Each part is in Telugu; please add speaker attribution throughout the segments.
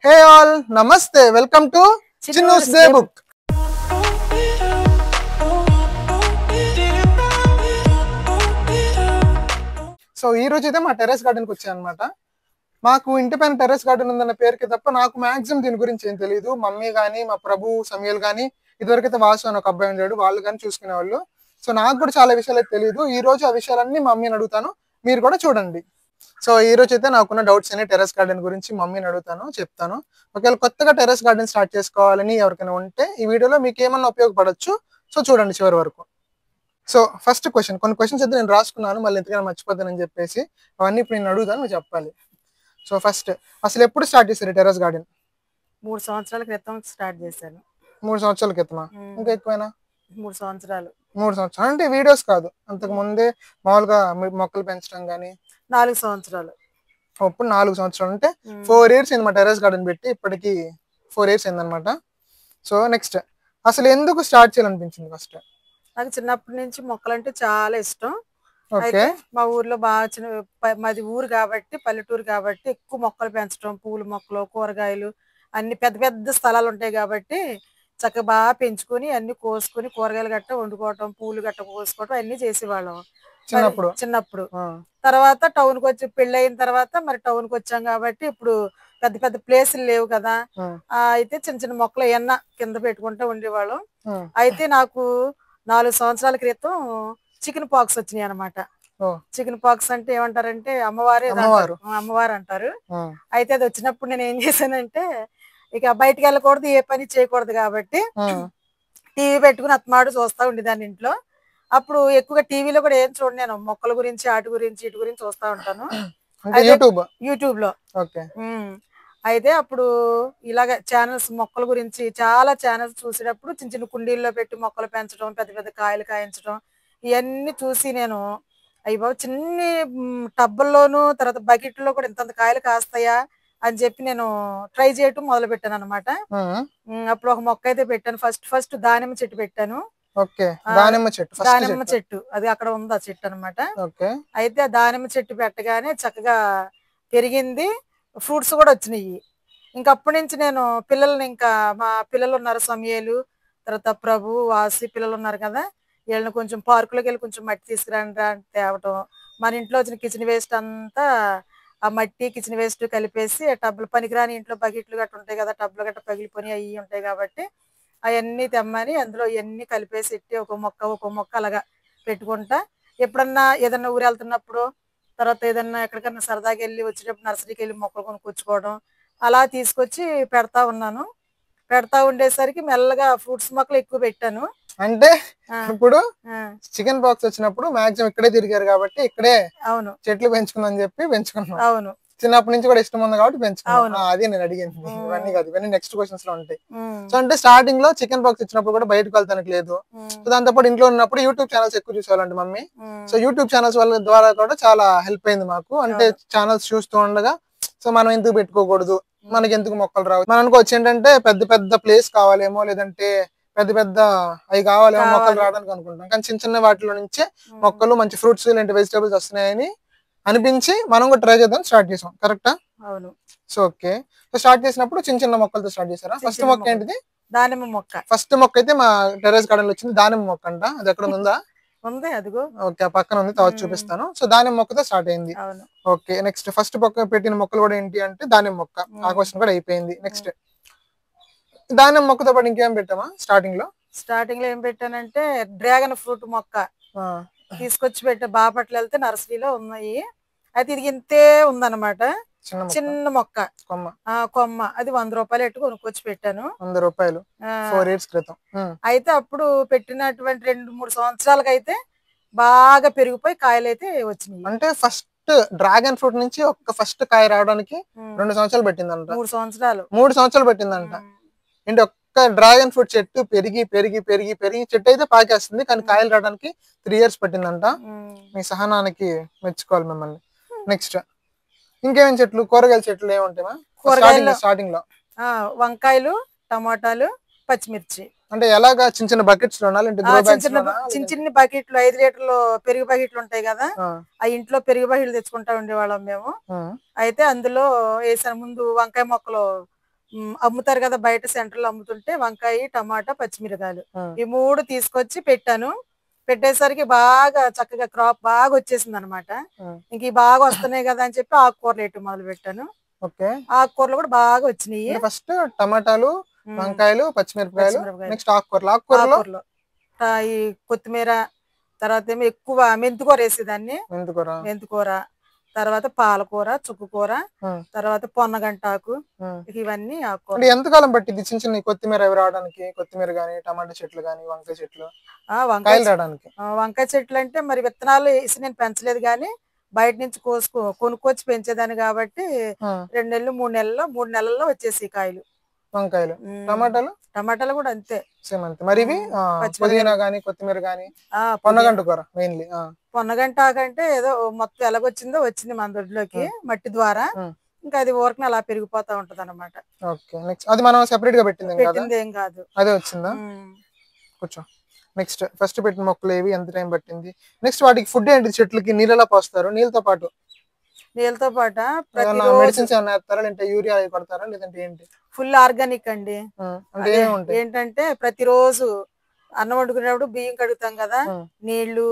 Speaker 1: Hey all, Namaste. Welcome to Chinnu's Daybook. So ఈ రోజు అయితే మా టెర్రస్ గార్డెన్కి వచ్చాను అనమాట. మాకు ఇంటి పైన టెర్రస్ గార్డెన్ ఉందన్న పేరుకి తప్ప నాకు మాక్సిమం దీని గురించి ఏం తెలియదు. మమ్మీ కానీ మా ప్రభు సమయల్ కానీ ఇదివరకైతే వాసు అని ఒక అబ్బాయి ఉండేవాడు, వాళ్ళు కానీ చూసుకునేవాళ్ళు. సో నాకు కూడా చాలా విషయాలు అయితే తెలియదు. ఈ రోజు ఆ విషయాలన్నీ మమ్మీని అడుగుతాను, మీరు కూడా చూడండి. సో ఈ రోజు అయితే నాకున్న డౌట్స్ అన్ని టెర్రస్ గార్డెన్ గురించి మమ్మీని అడుగుతాను, చెప్తాను. ఒకవేళ కొత్తగా టెర్రస్ గార్డెన్ స్టార్ట్ చేసుకోవాలని ఎవరికైనా ఉంటే ఈ వీడియోలో మీకు ఏమన్నా ఉపయోగపడవచ్చు. సో చూడండి చివరి వరకు. సో ఫస్ట్ క్వశ్చన్, కొన్ని క్వశ్చన్స్ అయితే నేను రాసుకున్నాను, మళ్ళీ ఎంతకైనా మర్చిపోతానని చెప్పేసి అవన్నీ ఇప్పుడు నేను అడుగుతాను, నువ్వు చెప్పాలి. సో ఫస్ట్, అసలు ఎప్పుడు స్టార్ట్ చేశారు టెర్రస్ గార్డెన్?
Speaker 2: 3 సంవత్సరాల క్రితం స్టార్ట్ చేశాను.
Speaker 1: 3 సంవత్సరాల క్రితమా? ఇంకా ఎక్కువైనా?
Speaker 2: 3 సంవత్సరాలు.
Speaker 1: 3 సంవత్సరాలు అంటే వీడియోస్ కాదు, అంతకు ముందే మామూలుగా మొక్కలు పెంచడం కానీ?
Speaker 2: 4 సంవత్సరాలు.
Speaker 1: అప్పుడు 4 సంవత్సరాలు అంటే 4 years అయింది మా టెర్రస్ గార్డెన్ పెట్టి, ఇప్పటికి 4 years అయిందనమాట. సో నెక్స్ట్, అసలు ఎందుకు స్టార్ట్ చేయాలనిపించింది ఫస్ట్?
Speaker 2: నాకు చిన్నప్పటి నుంచి మొక్కలంటే చాలా ఇష్టం.
Speaker 1: ఓకే.
Speaker 2: అయితే మా ఊర్లో బాగా మాది ఊరు కాబట్టి, పల్లెటూరు కాబట్టి ఎక్కువ మొక్కలు పెంచడం, పూల మొక్కలు, కూరగాయలు అన్ని పెద్ద పెద్ద స్థలాలు ఉంటాయి కాబట్టి చక్కగా బాగా పెంచుకొని అన్ని కోసుకొని కూరగాయలు గట్ట వండుకోవటం, పూలు గట్ట కోసుకోవటం అన్ని చేసేవాళ్ళం చిన్నప్పుడు. తర్వాత టౌన్కి వచ్చి పెళ్లి అయిన తర్వాత మరి టౌన్కి వచ్చాం కాబట్టి ఇప్పుడు పెద్ద పెద్ద ప్లేసులు లేవు కదా. అయితే చిన్న చిన్న మొక్కలు ఏమన్నా కింద పెట్టుకుంటూ ఉండేవాళ్ళం. అయితే నాకు 4 సంవత్సరాల క్రితం చికెన్ పాక్స్ వచ్చినాయి అనమాట. చికెన్ పాక్స్ అంటే ఏమంటారంటే అమ్మవారు అంటారు. అయితే అది వచ్చినప్పుడు నేను ఏం చేశానంటే, ఇక బయటికి వెళ్ళకూడదు, ఏ పని చేయకూడదు కాబట్టి టీవీ పెట్టుకుని అత్తమాడు చూస్తా ఉండేదాన్ని ఇంట్లో. అప్పుడు ఎక్కువగా టీవీలో కూడా ఏం చూడండి, నేను మొక్కల గురించి వాటి గురించి ఇటు గురించి చూస్తా ఉంటాను యూట్యూబ్ లో. అయితే అప్పుడు ఇలాగ ఛానల్స్ మొక్కల గురించి చాలా ఛానల్స్ చూసేటప్పుడు చిన్న చిన్న కుండీల్లో పెట్టి మొక్కలు పెంచడం, పెద్ద పెద్ద కాయలు కాయించడం ఇవన్నీ చూసి నేను అయ్యో చిన్ని టబ్బుల్లోనూ తర్వాత బకెట్లో కూడా ఇంతంత కాయలు కాస్తాయా అని చెప్పి నేను ట్రై చేయటం మొదలు పెట్టాను అనమాట. అప్పుడు ఒక మొక్క అయితే పెట్టాను. ఫస్ట్ దానిమ్మ చెట్టు పెట్టాను. దానిమ్మ చెట్టు అది అక్కడ ఉంది ఆ చెట్టు అనమాట. అయితే ఆ దానిమ్మ చెట్టు పెట్టగానే చక్కగా పెరిగింది, ఫ్రూట్స్ కూడా వచ్చినాయి. ఇంకప్పటి నుంచి నేను పిల్లల్ని, ఇంకా మా పిల్లలు ఉన్నారు సమయలు, తర్వాత ప్రభు, వాసి పిల్లలు ఉన్నారు కదా, వీళ్ళని కొంచెం పార్కులోకి వెళ్ళి కొంచెం మట్టి తీసుకురండి అని తేవటం, మన ఇంట్లో వచ్చిన కిచెన్ వేస్ట్ అంతా ఆ మట్టి కిచెన్ వేస్ట్ కలిపేసి టబ్బులు, పనికిరాని ఇంట్లో బకెట్లు గట్ట ఉంటాయి కదా, టబ్బులు గట్ట పగిలిపోయి అవి ఉంటాయి కాబట్టి అవన్నీ తెమ్మని అందులో ఇవన్నీ కలిపేసి ఎట్టి ఒక మొక్క అలాగా పెట్టుకుంటా. ఎప్పుడన్నా ఏదన్నా ఊరు వెళ్తున్నప్పుడు, తర్వాత ఏదన్నా ఎక్కడికన్నా సరదాగా వెళ్ళి వచ్చేటప్పుడు నర్సరీకి వెళ్ళి మొక్కలు కొనుక్కొచ్చుకోవడం అలా తీసుకొచ్చి పెడతా ఉన్నాను. పెడతా ఉండేసరికి మెల్లగా ఫ్రూట్స్ మొక్కలు ఎక్కువ పెట్టాను.
Speaker 1: అంటే ఇప్పుడు చికెన్ బాక్స్ వచ్చినప్పుడు మాక్సిమం ఇక్కడే తిరిగారు కాబట్టి ఇక్కడే అవును చెట్లు పెంచుకుందని చెప్పి పెంచుకున్నాం. అవును, చిన్నప్పటి నుంచి కూడా ఇష్టం ఉంది కాబట్టి పెంచుకున్నాం. అది నేను అడిగింది, ఇవన్నీ కాదు, ఇవన్నీ నెక్స్ట్ క్వశ్చన్స్ లో ఉంటాయి. సో అంటే స్టార్టింగ్ లో చికెన్ బాక్స్ ఇచ్చినప్పుడు కూడా బయటకు వెళ్తానికి లేదు. సో దాంతో పాటు ఇంట్లో ఉన్నప్పుడు యూట్యూబ్ ఛానల్స్ ఎక్కువ చూసేవాళ్ళండి మమ్మీ. సో యూట్యూబ్ ఛానల్స్ వాళ్ళ ద్వారా కూడా చాలా హెల్ప్ అయింది మాకు. అంటే ఛానల్స్ చూస్తూ ఉండగా సో మనం ఎందుకు పెట్టుకోకూడదు, మనకి ఎందుకు మొక్కలు రావు, మనం అనుకోవచ్చు ఏంటంటే పెద్ద పెద్ద ప్లేస్ కావాలేమో, లేదంటే పెద్ద పెద్ద అవి కావాలేమో మొక్కలు రావడానికి అనుకుంటాం. కానీ చిన్న చిన్న వాటిలో నుంచే మొక్కలు, మంచి ఫ్రూట్స్ ఇలాంటి వెజిటేబుల్స్ వస్తున్నాయని అనిపించి మనం కూడా ట్రై చేద్దాం స్టార్ట్ చేసాం. కరెక్టా? అవును. సో ఓకే, సో స్టార్ట్ చేసినప్పుడు చిన్న చిన్న మొక్కలతో స్టార్ట్ చేశారా? ఫస్ట్ మొక్క ఏంటిది? దానిమ్మ మొక్క. ఫస్ట్ మొక్క అయితే మా టెర్రస్ గార్డెన్ లో వచ్చింది దానిమ్మ మొక్క అంట. అది ఎక్కడ ఉందా? ఉంది, అదిగో. ఓకే, ఆ పక్కన ఉంది, తర్వాత చూపిస్తాను. సో దానిమ్మ మొక్కతో స్టార్ట్ అయింది. ఓకే, నెక్స్ట్ ఫస్ట్ మొక్క పెట్టిన మొక్కలు కూడా ఏంటి అంటే దానిమ్మ మొక్క. ఆ క్వశ్చన్ కూడా అయిపోయింది. నెక్స్ట్ దానిమ్మ మొక్కతో పాటు ఇంకేం పెట్టామా స్టార్టింగ్ లో? స్టార్టింగ్ లో ఏం పెట్టానంటే డ్రాగన్ ఫ్రూట్ మొక్క తీసుకొచ్చి పెట్టా. బాపట్ల వెళ్తే నర్సరీలో ఉన్నాయి. అయితే ఇది ఇంతే ఉందన్నమాట, చిన్న మొక్క కొమ్మ. అది 100 రూపాయలు ఎట్టు కొనుక్కొచ్చి పెట్టాను. 100 రూపాయలు 4 years క్రితం. అయితే అప్పుడు పెట్టినటువంటి 2-3 సంవత్సరాలకి అయితే బాగా పెరిగిపోయి కాయలు అయితే వచ్చినాయి. అంటే ఫస్ట్ డ్రాగన్ ఫ్రూట్ నుంచి ఒక ఫస్ట్ కాయ రావడానికి 2 సంవత్సరాలు పెట్టిందంట. 3 సంవత్సరాలు పెట్టిందంట. అంటే ఒక్క డ్రాగన్ ఫ్రూట్ చెట్టు పెరిగి పెరిగి పెరిగి పెరిగి చెట్టు అయితే పాకేస్తుంది, కానీ కాయలు రావడానికి 3 years పట్టిందంట. మీ సహనానికి మెచ్చుకోవాలి మిమ్మల్ని. నెక్స్ట్ ఇంకేమేం చెట్లు, కూరగాయల చెట్లు ఏముంటాయా స్టార్టింగ్ లో? వంకాయలు, టమాటాలు, పచ్చిమిర్చి. అంటే ఎలాగా? చిన్న చిన్న బకెట్స్ లో చిన్న చిన్న బకెట్లు, 5 లీటర్లు పెరుగు బకెట్లు ఉంటాయి కదా, ఆ ఇంట్లో పెరుగు బకెట్లు తెచ్చుకుంటా ఉండేవాళ్ళం మేము. అయితే అందులో వేసాను. ముందు వంకాయ మొక్కలు
Speaker 2: అమ్ముతారు కదా బయట సెంటర్ లో అమ్ముతుంటే, వంకాయ, టమాటా, పచ్చిమిరకాయలు ఈ 3 తీసుకొచ్చి పెట్టాను. పెట్టేసరికి బాగా చక్కగా క్రాప్ బాగా వచ్చేసింది అనమాట. ఇంక ఈ బాగా వస్తున్నాయి కదా అని చెప్పి ఆకుకూరలు వేయటం మొదలు పెట్టాను. ఆకుకూరలు కూడా బాగా వచ్చినాయి.
Speaker 1: ఫస్ట్ టమాటాలు, వంకాయలు, పచ్చిమిరపకాయలు, నెక్స్ట్ ఆకుకూరలు
Speaker 2: ఈ కొత్తిమీర, తర్వాత ఏమో ఎక్కువ మెంతికూర వేసేదాన్ని. మెంతికూర, తర్వాత పాలకూర, చుక్కకూర, తర్వాత పొన్నగంటాకు, ఇవన్నీ ఆకుకూర.
Speaker 1: ఎంతకాలం పట్టింది చిన్న చిన్న కొత్తిమీర అవి రావడానికి? కొత్తిమీర గానీ, టమాటా చెట్లు గానీ, వంకాయ చెట్లు వంకాయ
Speaker 2: చెట్లు అంటే మరి విత్తనాలు వేసి నేను పెంచలేదు గానీ బయట నుంచి కొనుక్కొచ్చి పెంచేదాన్ని కాబట్టి 2 నెలలు 3 నెలల్లో వచ్చేసి కాయలు.
Speaker 1: వంకాయలు,
Speaker 2: టమాటాలు కూడా అంతే.
Speaker 1: మరి ఇవి పుదీనా గానీ, కొత్తిమీర గానీ, పొన్నగంట కూర మెయిన్లీ.
Speaker 2: పొన్నగంటాకు అంటే ఏదో మొత్తం ఎలాగొచ్చిందో వచ్చింది మన దొడ్లోకి మట్టి ద్వారా. ఇంకా అది ఊరికి అలా పెరిగిపోతా ఉంటది అనమాట.
Speaker 1: అది మనం సెపరేట్ గా పెట్టింది
Speaker 2: ఏం కాదు,
Speaker 1: అదే వచ్చిందా? కొంచెం నెక్స్ట్ ఫస్ట్ పెట్టిన మొక్కలు ఏవి, ఎంత టైం పట్టింది? నెక్స్ట్ వాటికి ఫుడ్ ఏంటి? చెట్లకి నీళ్ళలా పోస్తారు? నీళ్ళతో పాటు మెడిసిన్స్ ఏమైనా వేస్తారా? లేదంటే యూరియా కొడతారా? లేదంటే ఏంటి?
Speaker 2: ఫుల్ ఆర్గానిక్ అండి. ఏంటంటే ప్రతిరోజు అన్నం వండుకునేటప్పుడు బియ్యం కడుగుతాం కదా, నీళ్లు,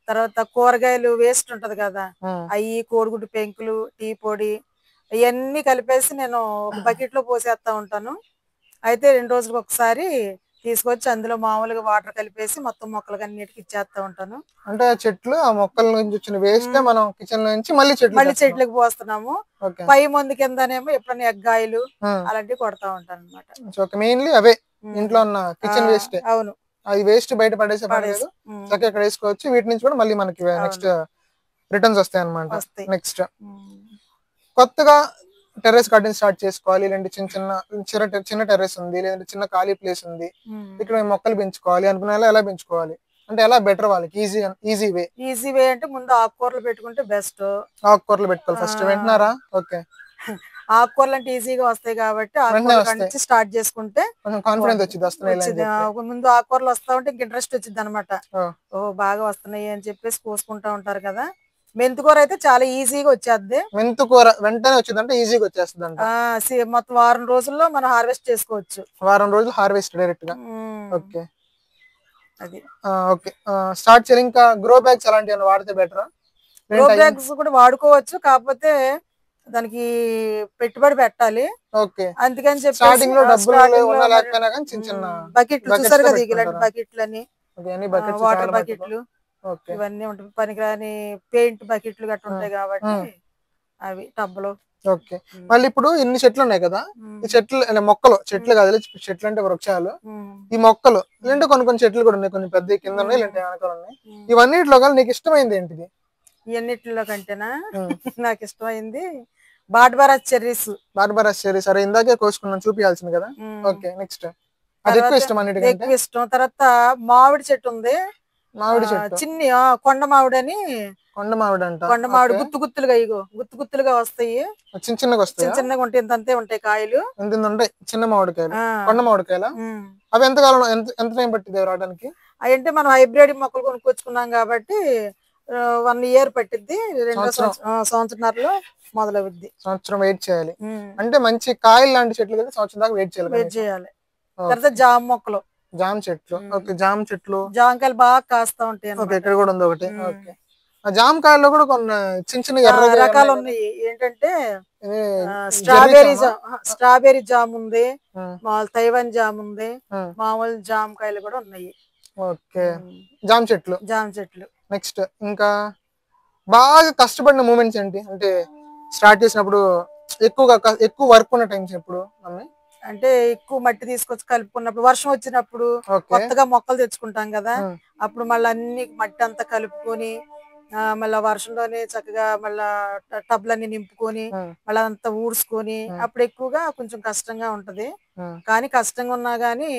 Speaker 2: తర్వాత కూరగాయలు వేస్ట్ ఉంటది కదా, అవి, కోడిగుడ్డు పెంకులు, టీ పొడి, ఇవన్నీ కలిపేసి నేను ఒక బకెట్ లో పోసేస్తా ఉంటాను. అయితే 2 రోజులకు ఒకసారి తీసుకొచ్చి అందులో మామూలుగా వాటర్ కలిపేసి మొత్తం మొక్కలకి అన్నిటికి ఇచ్చేస్తా ఉంటాను.
Speaker 1: అంటే చెట్లు ఆ మొక్కల నుంచి వచ్చిన వేస్ట్ మనం కిచెన్ నుంచి మళ్ళీ
Speaker 2: చెట్లకు పోస్తున్నాము. పై మందు కిందనేమో ఎప్పుడైనా ఎగ్గాయలు అలాంటివి కొడతా ఉంటాను అనమాట.
Speaker 1: మెయిన్లీ అవే ఇంట్లో ఉన్న కిచెన్ వేస్ట్.
Speaker 2: అవును,
Speaker 1: అది వేస్ట్ బయట పడేసే పడలేదు, చక్కగా ఇక్కడ వేసుకోవచ్చు. వీటి నుంచి కూడా మళ్ళీ మనకి నెక్స్ట్ రిటర్న్స్ వస్తాయి అనమాట. నెక్స్ట్ కొత్తగా టెర్రస్ గార్డెన్ స్టార్ట్ చేసుకోవాలి, లేదంటే చిన్న టెర్రస్ ఉంది, లేదంటే చిన్న ఖాళీ ప్లేస్ ఉంది, ఇక్కడ మొక్కలు పెంచుకోవాలి అనుకునే ఎలా పెంచుకోవాలి అంటే ఎలా బెటర్ వాళ్ళకి ఈజీ వే
Speaker 2: అంటే ముందు ఆకుకూరలు పెట్టుకుంటే బెస్ట్.
Speaker 1: ఆకుకూరలు పెట్టుకోవాలి ఫస్ట్. వింటున్నారా? ఓకే,
Speaker 2: ఆకుకూరలు అంటే ఈజీగా వస్తాయి కాబట్టి ఆకుకూరలు స్టార్ట్ చేసుకుంటే
Speaker 1: కాన్ఫిడెన్స్ వచ్చింది.
Speaker 2: ముందు ఆకుకూరలు వస్తా ఉంటే ఇంక ఇంట్రెస్ట్ వచ్చింది అనమాట. బాగా వస్తున్నాయి అని చెప్పేసి కోసుకుంటా ఉంటారు కదా. మెంతికూర అయితే చాలా ఈజీగా వచ్చేద్ది.
Speaker 1: మెంతికూర వెంటనే వచ్చింది అంటే ఈజీగా వచ్చేస్తుంది.
Speaker 2: మొత్తం వారం రోజుల్లో మనం హార్వెస్ట్ చేసుకోవచ్చు.
Speaker 1: వారం రోజులు హార్వెస్ట్ డైరెక్ట్ గా. ఓకే, అది ఓకే. స్టార్ట్ చేయాలి. ఇంకా గ్రో బ్యాగ్స్ అలాంటివి వాడితే బెటరా?
Speaker 2: గ్రో బ్యాగ్స్ కూడా వాడుకోవచ్చు, కాకపోతే దానికి పెట్టుబడి పెట్టాలి.
Speaker 1: ఓకే,
Speaker 2: అందుకని చెప్పి
Speaker 1: స్టార్టింగ్ లో డబ్బులు లేకపోయినా కానీ చిన్న
Speaker 2: బకెట్లు చూసారు కదా, ఇలాంటి బకెట్లు అని, వాటర్ బకెట్లు ఇవన్నీ ఉంటాయి. పనికిరాని పెయింట్ బకెట్లు గట్రా ఉంటాయి కాబట్టి అవి టబ్బులు.
Speaker 1: ఓకే, మళ్ళీ ఇప్పుడు ఇన్ని చెట్లు ఉన్నాయి కదా, ఈ చెట్లు కాదు, చెట్లు అంటే వృక్షాలు, ఈ మొక్కలు ఇలాంటి కొన్ని చెట్లు కూడా ఉన్నాయి, కొన్ని పెద్ద కింద ఉన్నాయి, ఇలాంటి వెనకాల ఉన్నాయి. ఇవన్నిటిలో కానీ నీకు ఇష్టమైంది ఏంటిది?
Speaker 2: ఇవన్నిటిలో కంటేనా నాకు ఇష్టమైంది బార్బరస్ చెర్రీస్.
Speaker 1: అరే ఇందాకే కోసుకున్నాను, చూపించాల్సింది కదా. ఓకే, నెక్స్ట్ అది ఎక్కువ ఇష్టం అన్నిటికంటే?
Speaker 2: ఎక్కువ ఇష్టం. తర్వాత మామిడి చెట్టు ఉంది, చిన్న కొండ మామిడి అని.
Speaker 1: కొండ మామిడి
Speaker 2: గుత్తు గుత్తులుగా వస్తాయి, చిన్నగా ఉంటాయి, ఇంతంతే ఉంటాయి కాయలు.
Speaker 1: చిన్న మామిడికాయలు, కొండ మామిడికాయలు. అవి ఎంత టైం పట్టింది రావడానికి?
Speaker 2: అంటే మనం హైబ్రిడ్ మొక్కలు కొనుక్కొచ్చుకున్నాం కాబట్టి 1 year పట్టిద్ది. 2 సంవత్సరాల్లో మొదలవుద్ది.
Speaker 1: సంవత్సరం వెయిట్ చేయాలి అంటే మంచి కాయలు లాంటి చెట్లు కదా, సంవత్సరం దాకా వెయిట్ చేయాలి.
Speaker 2: తర్వాత జామ మొక్కలు,
Speaker 1: జామ చెట్లు. ఓకే, జామ చెట్లు,
Speaker 2: జామకాయలు బాగా కాస్తా ఉంటాయి.
Speaker 1: ఇక్కడ కూడా ఉంది ఒకటి. ఓకే, ఆ జామకాయల్లో కూడా కొన్ని చిన్న ఎర్ర
Speaker 2: రకాలు ఉన్నాయి. ఏంటంటే స్ట్రాబెర్రీ జామ్ ఉంది, మామూలు తైవాన్ జామ్ ఉంది, మామూలు జామకాయలు కూడా ఉన్నాయి.
Speaker 1: ఓకే, జామ చెట్లు. నెక్స్ట్ ఇంకా బాగా కష్టపడిన మూమెంట్స్ ఏంటి? అంటే స్టార్ట్ చేసినప్పుడు ఎక్కువ వర్క్ ఉన్న టైమ్స్ ఎప్పుడు?
Speaker 2: అంటే ఎక్కువ మట్టి తీసుకొచ్చి కలుపుకున్నప్పుడు, వర్షం వచ్చినప్పుడు, కొత్తగా మొక్కలు తెచ్చుకుంటాం కదా, అప్పుడు మళ్ళీ అన్ని మట్టి అంతా కలుపుకొని మళ్ళా వర్షంలోనే చక్కగా మళ్ళా టబ్లన్నీ నింపుకొని మళ్ళీ అంతా ఊడ్చుకొని, అప్పుడు ఎక్కువగా కొంచెం కష్టంగా ఉంటది. కానీ కష్టంగా ఉన్నా గానీ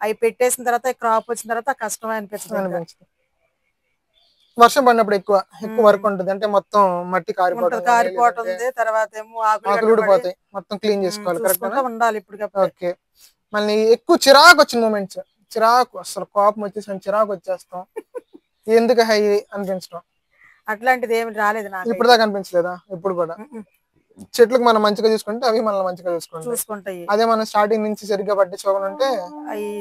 Speaker 2: అవి పెట్టేసిన తర్వాత క్రాప్ వచ్చిన తర్వాత కష్టమే అనిపిస్తుంది.
Speaker 1: వర్షం పడినప్పుడు ఎక్కువ వర్క్ ఉంటుంది, అంటే మొత్తం మట్టి
Speaker 2: కారిపోతుంది, తర్వాత ఏమో
Speaker 1: ఆకులు ఊడిపోతాయి, మొత్తం క్లీన్ చేసుకోవాలి, కరెక్ట్
Speaker 2: ఉండాలి ఇప్పుడు.
Speaker 1: ఓకే, మళ్ళీ ఎక్కువ చిరాకు వచ్చిన మూమెంట్స్? అసలు కోపం వచ్చేసి చిరాకు వచ్చేస్తాం, ఎందుకు హై అనిపించడం
Speaker 2: అట్లాంటిది ఏమి రాలేదు నాకు
Speaker 1: ఇప్పుడు దాకా. అనిపించలేదా ఎప్పుడు కూడా? చెట్లకు మనం మంచిగా చూసుకుంటే అవి మనల్ని మంచిగా చూసుకుంటాయి. అదే మనం స్టార్టింగ్ నుంచి సరిగ్గా పట్టించుకోకుండా ఉంటే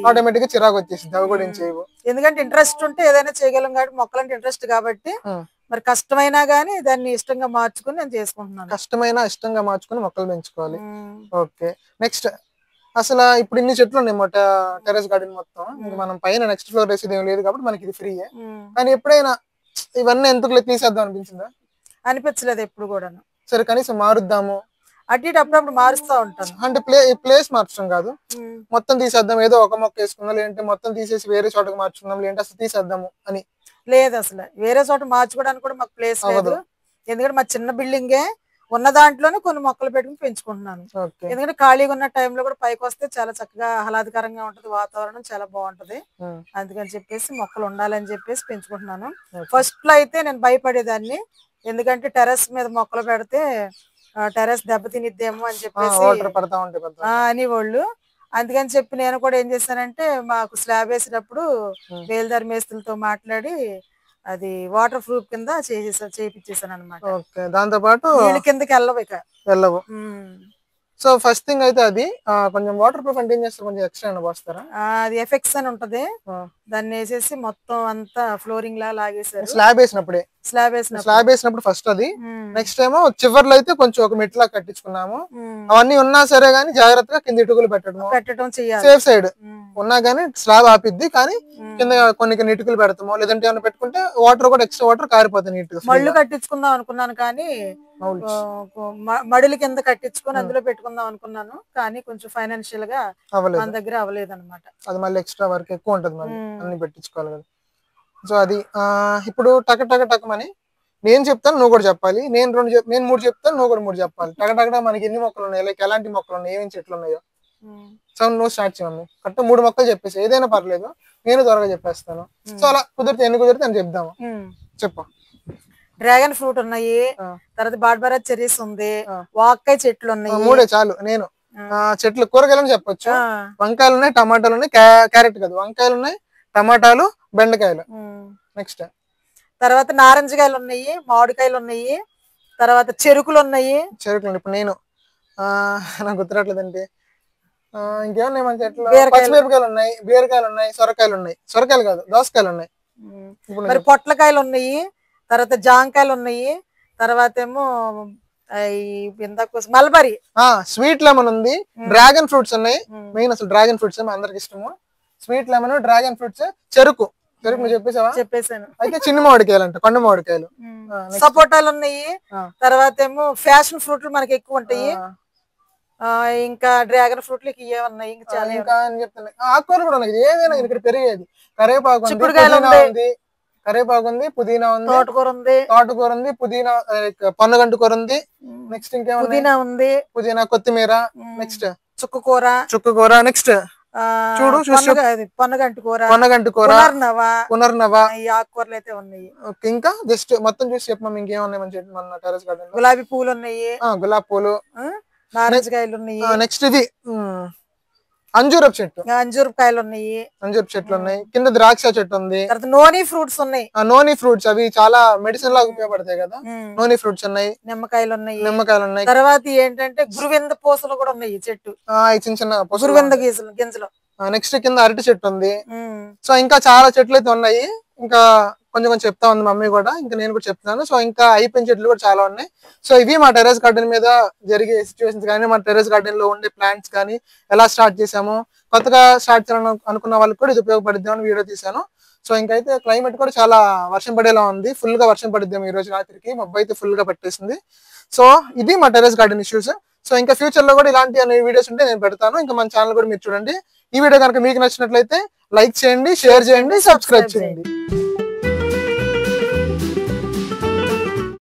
Speaker 1: ఆటోమేటిక్ గా చిరాకు వచ్చేసింది, అవి కూడా ఏం చేయవు.
Speaker 2: ఎందుకంటే ఇంట్రెస్ట్ ఉంటే ఏదైనా చేయగలం కాబట్టి, మొక్కలంటే ఇంట్రెస్ట్ కాబట్టి మరి కష్టమైనా గానీ దాన్ని ఇష్టంగా మార్చుకుని నేను చేసుకుంటున్నాను.
Speaker 1: కష్టమైనా ఇష్టంగా మార్చుకుని మొక్కలు పెంచుకోవాలి. ఓకే, నెక్స్ట్ అసలు ఇప్పుడు ఇన్ని చెట్లు ఉన్నాయి టెర్రస్ గార్డెన్ మొత్తం, మనం పైన నెక్స్ట్ ఫ్లోర్ వేసేది ఏం లేదు కాబట్టి మనకి ఇది ఫ్రీయే. కానీ ఎప్పుడైనా ఇవన్నీ ఎందుకు తీసేద్దాం అనిపించిందా?
Speaker 2: అనిపించలేదు ఎప్పుడు కూడా.
Speaker 1: సరే కనీసం మారుద్దాము
Speaker 2: అటు ఇటు అప్పుడప్పుడు మారుస్తా ఉంటాను.
Speaker 1: అంటే ప్లేస్ మార్చడం కాదు, మొత్తం తీసేద్దాం, ఏదో ఒక మొక్క వేసుకుందాం, లేదంటే మొత్తం తీసేసి వేరే చోటకి మార్చుకుందాం, లేదంటే అసలు తీసేద్దాము అని
Speaker 2: లేదు. అసలు వేరే చోట మార్చుకోవడానికి కూడా మాకు ప్లేస్ లేదు. ఎందుకంటే మా చిన్న బిల్డింగే ఉన్న దాంట్లోనే కొన్ని మొక్కలు పెట్టుకుని పెంచుకుంటున్నాను. ఎందుకంటే ఖాళీగా ఉన్న టైంలో కూడా పైకి వస్తే చాలా చక్కగా ఆహ్లాదకరంగా ఉంటది, వాతావరణం చాలా బాగుంటది. అందుకని చెప్పేసి మొక్కలు ఉండాలని చెప్పేసి పెంచుకుంటున్నాను. ఫస్ట్ లో అయితే నేను భయపడేదాన్ని, ఎందుకంటే టెర్రస్ మీద మొక్కలు పెడితే టెర్రస్ దెబ్బతినిద్దేమో అని చెప్పేసి అనేవాళ్ళు. అందుకని చెప్పి నేను కూడా ఏం చేశానంటే, మాకు స్లాబ్ వేసేటప్పుడు వేల్దారి మేస్త్రులతో మాట్లాడి అది వాటర్ ప్రూఫ్ కింద చేయించేసాను అనమాట.
Speaker 1: దాంతో పాటు
Speaker 2: నీళ్ళ కిందకి వెళ్ళవు.
Speaker 1: సో ఫస్ట్ థింగ్ అయితే అది కొంచెం వాటర్ ప్రూఫ్ అంటే ఏం చేస్తారు, కొంచెం ఎక్స్ట్రా పోస్తారా?
Speaker 2: అది ఎఫెక్ట్స్ అని ఉంటది, దాన్ని వేసేసి మొత్తం అంతా ఫ్లోరింగ్ లా లాగేసారు.
Speaker 1: స్లాబ్ వేసినప్పుడు ఫస్ట్ అది, నెక్స్ట్ ఏమో చివర్లో అయితే కొంచెం ఒక మెట్లా కట్టించుకున్నాము. అవన్నీ ఉన్నా సరే గానీ జాగ్రత్తగా కింద ఇటుకలు పెట్టడం చేయాలి. సేఫ్ సైడ్ ఉన్నా గానీ స్లాబ్ ఆపిద్ది, కానీ కింద కొన్ని ఇటుకలు పెడతాము, లేదంటే ఏమైనా పెట్టుకుంటే వాటర్ కూడా ఎక్స్ట్రా వాటర్ కారిపోతుంది. నీట్
Speaker 2: మళ్ళు కట్టించుకుందాం అనుకున్నాను, కానీ మడుల కింద కట్టించుకొని అందులో పెట్టుకుందాం అనుకున్నాను, కానీ కొంచెం ఫైనాన్షియల్ గా మన దగ్గర అవ్వలేదు అనమాట.
Speaker 1: అది మళ్ళీ ఎక్స్ట్రా వర్క్ ఎక్కువ ఉంటది, మళ్ళీ అన్ని పెట్టించుకోవాలి కదా. సో అది ఇప్పుడు టకమని నేను చెప్తాను, నువ్వు కూడా చెప్పాలి. నేను 3 చెప్తాను, నువ్వు కూడా 3 చెప్పాలి. టకటక మనకి ఎన్ని మొక్కలు ఉన్నాయి, లైక్ ఎలాంటి మొక్కలు ఉన్నాయి, ఏమేమి చెట్లు ఉన్నాయో. సో నువ్వు స్టార్ట్ చేయండి. కరెక్ట్ 3 మొక్కలు చెప్పేసి, ఏదైనా పర్లేదు, నేను త్వరగా చెప్పేస్తాను. సో అలా ఎన్ని కుదిరితే అని చెప్దాము. చెప్పు.
Speaker 2: డ్రాగన్ ఫ్రూట్ ఉన్నాయి, తర్వాత బార్బరా చెర్రీస్ ఉంది, వాక్కాయ చెట్లు ఉన్నాయి.
Speaker 1: 3 చాలు. నేను చెట్లు కూరగాయలు చెప్పొచ్చు. వంకాయలు ఉన్నాయి, టమాటాలు ఉన్నాయి, క్యారెట్ కాదు, వంకాయలు ఉన్నాయి, టమాటాలు, బెండకాయలు. నెక్స్ట్
Speaker 2: తర్వాత నారింజకాయలు ఉన్నాయి, మామిడికాయలు ఉన్నాయి, తర్వాత చెరుకులు ఉన్నాయి.
Speaker 1: ఇప్పుడు నేను నాకు గుర్తురాట్లేదండి. ఇంకేమున్నాయి మన చెట్లు? పచ్చిమిరపకాయలు ఉన్నాయి, బీరకాయలు ఉన్నాయి, సొరకాయలు కాదు, దోసకాయలు ఉన్నాయి,
Speaker 2: మరి పొట్లకాయలు ఉన్నాయి, తర్వాత జాంకాయలు ఉన్నాయి, తర్వాత ఏమో మల్బరీ
Speaker 1: స్వీట్ లెమన్ ఉంది, డ్రాగన్ ఫ్రూట్స్ ఉన్నాయి. మెయిన్ అసలు డ్రాగన్ ఫ్రూట్స్ అందరికి ఇష్టము. స్వీట్ లెమన్, డ్రాగన్ ఫ్రూట్స్, చెరుకు
Speaker 2: చెప్పేసాను.
Speaker 1: అయితే చిన్న మామిడికాయలు అంట, కొండ మామిడికాయలు,
Speaker 2: సపోటాలు ఉన్నాయి. తర్వాత ఏమో ఫ్యాషన్ ఫ్రూట్లు మనకి ఎక్కువ ఉంటాయి. ఇంకా డ్రాగన్ ఫ్రూట్లు ఇవే ఉన్నాయి.
Speaker 1: ఇంకా అని చెప్తాను, ఆకుకూరలు కూడా ఉన్నాయి. ఏదైనా ఇక్కడ పెరిగేది కరేపాకు ఉంది, పుదీనా ఉంది,
Speaker 2: తోటకూర
Speaker 1: ఉంది, పుదీనా, పన్నగంటు కూర ఉంది. నెక్స్ట్ ఇంకేమన్నా
Speaker 2: ఉంది,
Speaker 1: పుదీనా, కొత్తిమీర, నెక్స్ట్
Speaker 2: చుక్కకూర,
Speaker 1: నెక్స్ట్ చూడు
Speaker 2: పొన్నగంటు కూర,
Speaker 1: పునర్నవ,
Speaker 2: ఈ ఆకుకూరలు అయితే ఉన్నాయి.
Speaker 1: ఇంకా జస్ట్ మొత్తం చూసి చెప్పమా, ఇంకేమన్నాయి మన టెర్రస్ గార్డెన్?
Speaker 2: గులాబీ పూలు ఉన్నాయి,
Speaker 1: గులాబీ పూలు,
Speaker 2: నారింజకాయలు ఉన్నాయి.
Speaker 1: నెక్స్ట్ ఇది అంజూరపు చెట్టు,
Speaker 2: అంజూరకాయలు ఉన్నాయి,
Speaker 1: అంజూరపు చెట్లు ఉన్నాయి. కింద ద్రాక్ష చెట్టు ఉంది.
Speaker 2: నోని ఫ్రూట్స్ ఉన్నాయి.
Speaker 1: నోని ఫ్రూట్స్ అవి చాలా మెడిసిన్ లాగా ఉపయోగపడతాయి కదా. నోని ఫ్రూట్స్ ఉన్నాయి,
Speaker 2: నిమ్మకాయలు ఉన్నాయి. తర్వాత ఏంటంటే గురువింద పూసలు కూడా ఉన్నాయి చెట్టు,
Speaker 1: చిన్న చిన్న
Speaker 2: గురువింద గింజలు.
Speaker 1: నెక్స్ట్ కింద అరటి చెట్టు ఉంది. సో ఇంకా చాలా చెట్లు అయితే ఉన్నాయి. ఇంకా కొంచెం చెప్తా ఉంది మమ్మీ కూడా, ఇంకా నేను కూడా చెప్తున్నాను. సో ఇంకా అయిపోయిన చెట్లు కూడా చాలా ఉన్నాయి. సో ఇవి మా టెర్రస్ గార్డెన్ మీద జరిగే సిచ్యువేషన్స్ కానీ, మా టెర్రస్ గార్డెన్ లో ఉండే ప్లాంట్స్ కానీ, ఎలా స్టార్ట్ చేసాము, కొత్తగా స్టార్ట్ చేయాలని అనుకున్న వాళ్ళకి కూడా ఇది ఉపయోగపడుద్దామని వీడియో తీసాను. సో ఇంకైతే క్లైమేట్ కూడా చాలా వర్షం పడేలా ఉంది, ఫుల్ గా వర్షం పడుద్దాం ఈ రోజు రాత్రికి. మబ్బు అయితే ఫుల్ గా పట్టేసింది. సో ఇది మా టెర్రస్ గార్డెన్ ఇష్యూస్. సో ఇంకా ఫ్యూచర్ లో కూడా ఇలాంటి వీడియోస్ ఉంటే నేను పెడతాను. ఇంకా మన ఛానల్ కూడా మీరు చూడండి. ఈ వీడియో కనుక మీకు నచ్చినట్లయితే లైక్ చేయండి, షేర్ చేయండి, సబ్స్క్రైబ్ చేయండి.